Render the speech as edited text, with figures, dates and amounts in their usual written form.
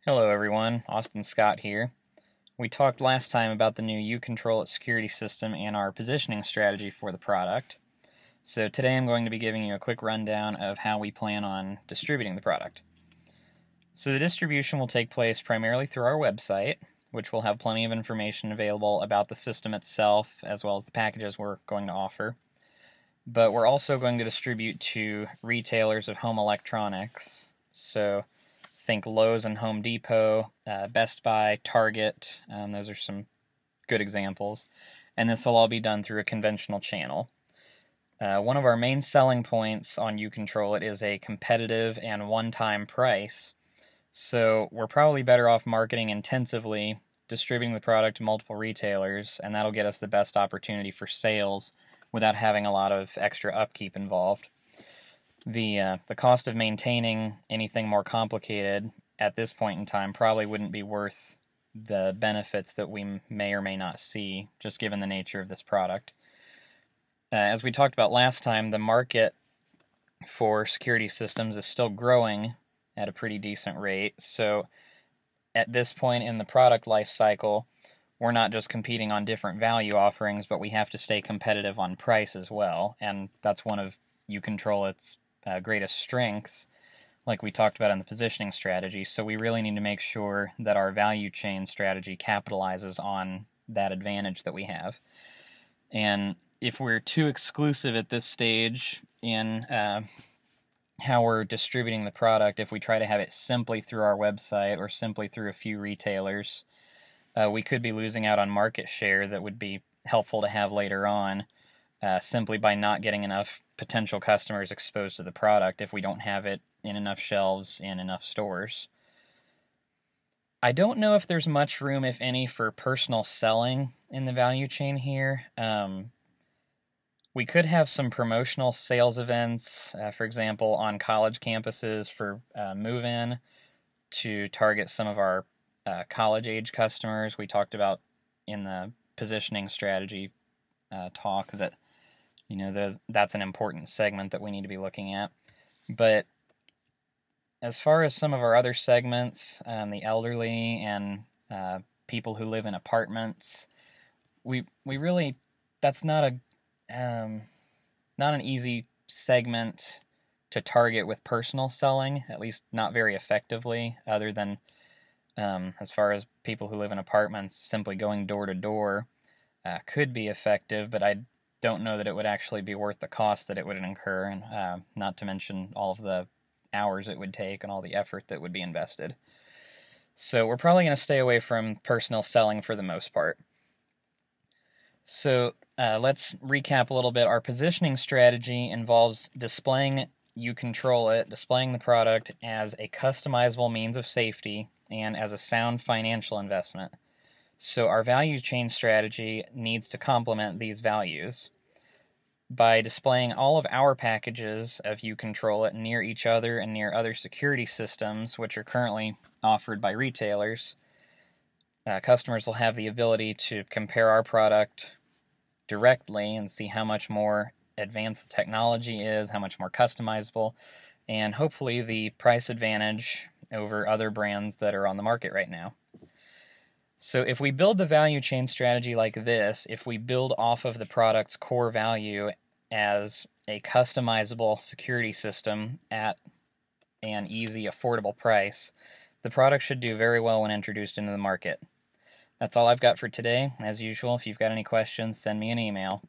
Hello everyone, Austin Scott here. We talked last time about the new U-Control It security system and our positioning strategy for the product. So today I'm going to be giving you a quick rundown of how we plan on distributing the product. So the distribution will take place primarily through our website, which will have plenty of information available about the system itself as well as the packages we're going to offer. But we're also going to distribute to retailers of home electronics. So think Lowe's and Home Depot, Best Buy, Target. Those are some good examples. And this will all be done through a conventional channel. One of our main selling points on U-Control It is a competitive and one-time price. So we're probably better off marketing intensively, distributing the product to multiple retailers, and that'll get us the best opportunity for sales without having a lot of extra upkeep involved. The cost of maintaining anything more complicated at this point in time probably wouldn't be worth the benefits that we may or may not see, just given the nature of this product. As we talked about last time, the market for security systems is still growing at a pretty decent rate, so at this point in the product life cycle, we're not just competing on different value offerings, but we have to stay competitive on price as well, and that's one of U-Control It's greatest strengths, like we talked about in the positioning strategy. So we really need to make sure that our value chain strategy capitalizes on that advantage that we have. And if we're too exclusive at this stage in how we're distributing the product, if we try to have it simply through our website or simply through a few retailers, we could be losing out on market share that would be helpful to have later on, simply by not getting enough potential customers exposed to the product if we don't have it in enough shelves in enough stores. I don't know if there's much room, if any, for personal selling in the value chain here. We could have some promotional sales events, for example, on college campuses for move-in to target some of our college-age customers. We talked about in the positioning strategy talk that that's an important segment that we need to be looking at. But as far as some of our other segments, the elderly and people who live in apartments, we really, that's not an easy segment to target with personal selling, at least not very effectively, other than as far as people who live in apartments, simply going door to door could be effective, but I don't know that it would actually be worth the cost that it would incur, and not to mention all of the hours it would take and all the effort that would be invested. So we're probably going to stay away from personal selling for the most part. So let's recap a little bit. Our positioning strategy involves displaying U-Control It, displaying the product as a customizable means of safety and as a sound financial investment. So our value chain strategy needs to complement these values. By displaying all of our packages of U-Control It near each other and near other security systems, which are currently offered by retailers, customers will have the ability to compare our product directly and see how much more advanced the technology is, how much more customizable, and hopefully the price advantage over other brands that are on the market right now. So if we build the value chain strategy like this, if we build off of the product's core value as a customizable security system at an easy, affordable price, the product should do very well when introduced into the market. That's all I've got for today. As usual, if you've got any questions, send me an email.